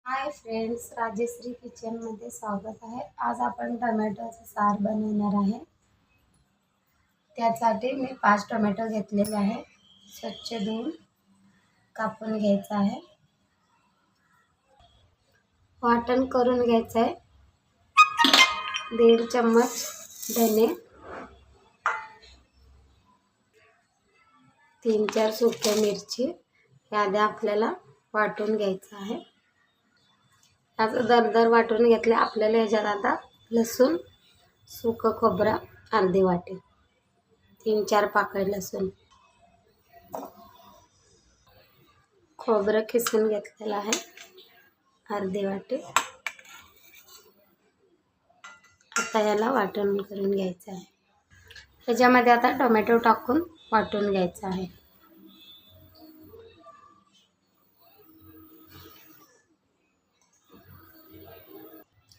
Hi friends, Rajshree किचनमध्ये स्वागत आहे। आज आपण टोमॅटोचं सार बनवणार आहे। त्यासाठी मी 5 टोमॅटो घेतलेले आहे। स्वच्छ धुवून कापून घ्यायचं आहे। वाटण करून घ्यायचं आहे। 1.5 चम्मच धने, 3-4 सुक्या मिरची याद्या आपल्याला वाटून घ्यायचं आहे। याचं दरदर वाटून घेतले। आपल्याला याच्यात आता लसूण, सुकं खोबरं अर्धी वाटी, 3-4 पाकळी लसूण, खोबरं किसून घेतलेलं आहे अर्धी वाटी। आता याला वाटण करून घ्यायचं आहे। त्याच्यामध्ये आता टोमॅटो टाकून वाटून घ्यायचं आहे।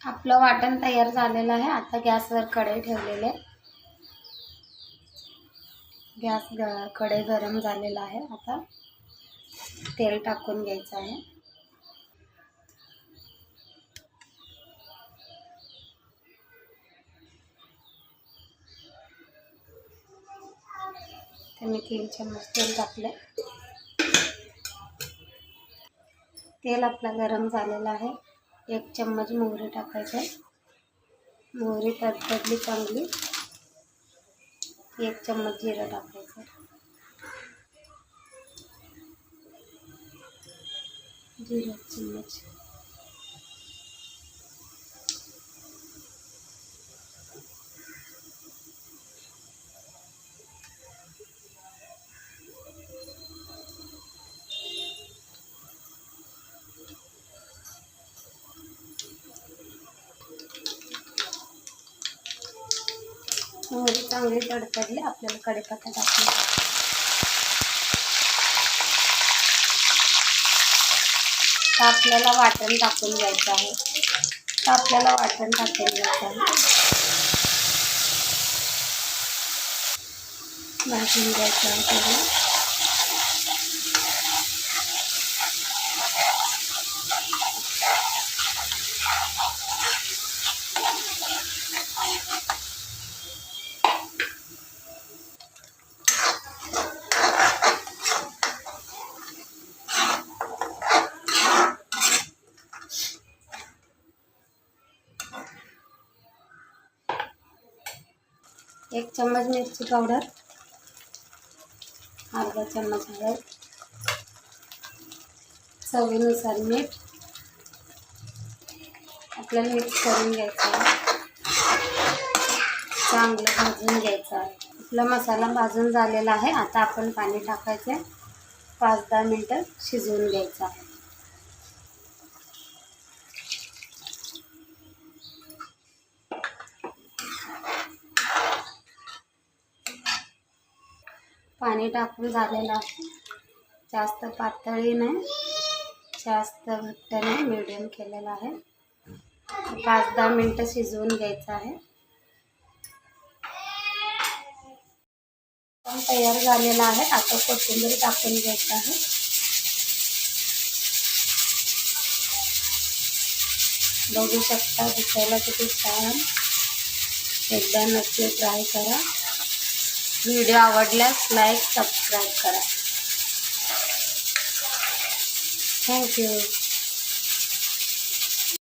आपलं वाटण तयार झालेलं आहे। आता गॅसवर कढई ठेवलेले आहे। कढई गरम झालेला आहे। आता तेल टाकून घ्यायचं आहे। मी 3 चम्मच तेल टाकले। तेल आपलं गरम झालेलं आहे। 1 चम्मच मोहरी टाकायचे। मोहरी तडतडली चांगली, 1 चम्मच जिरं टाकायचं, जिरं 1 चम्मच, मोहरी चांगली तडतडली। आपल्याला कढीपत्ता टाकायचा। आपल्याला वाटण टाकून घ्यायचं आहे। भाजून घ्यायचं आहे। एक चम्मच मिरची पावडर, अर्धा चम्मच हळद, चवीनुसार मीठ आपल्याला मिक्स करून घ्यायचं आहे। चांगलं भाजून घ्यायचं आहे। आपला मसाला भाजून झालेला आहे। आता आपण पाणी टाकायचे। 5-10 मिनिटं शिजवून घ्यायचं आहे। पाणी टाकून झालेलं आहे। जास्त पातळही नाही, जास्त घट्ट नाही, मीडियम केलेलं आहे। 5-10 मिनिटं शिजवून घ्यायचं आहे। तयार झालेला आहे। आता कोथिंबीर टाकून घ्यायचं आहे। बघू शकता दिसायला किती छान। एकदा नक्की ट्राय करा। व्हिडिओ आवडल्यास लाईक, सबस्क्राईब करा। थँक्यू।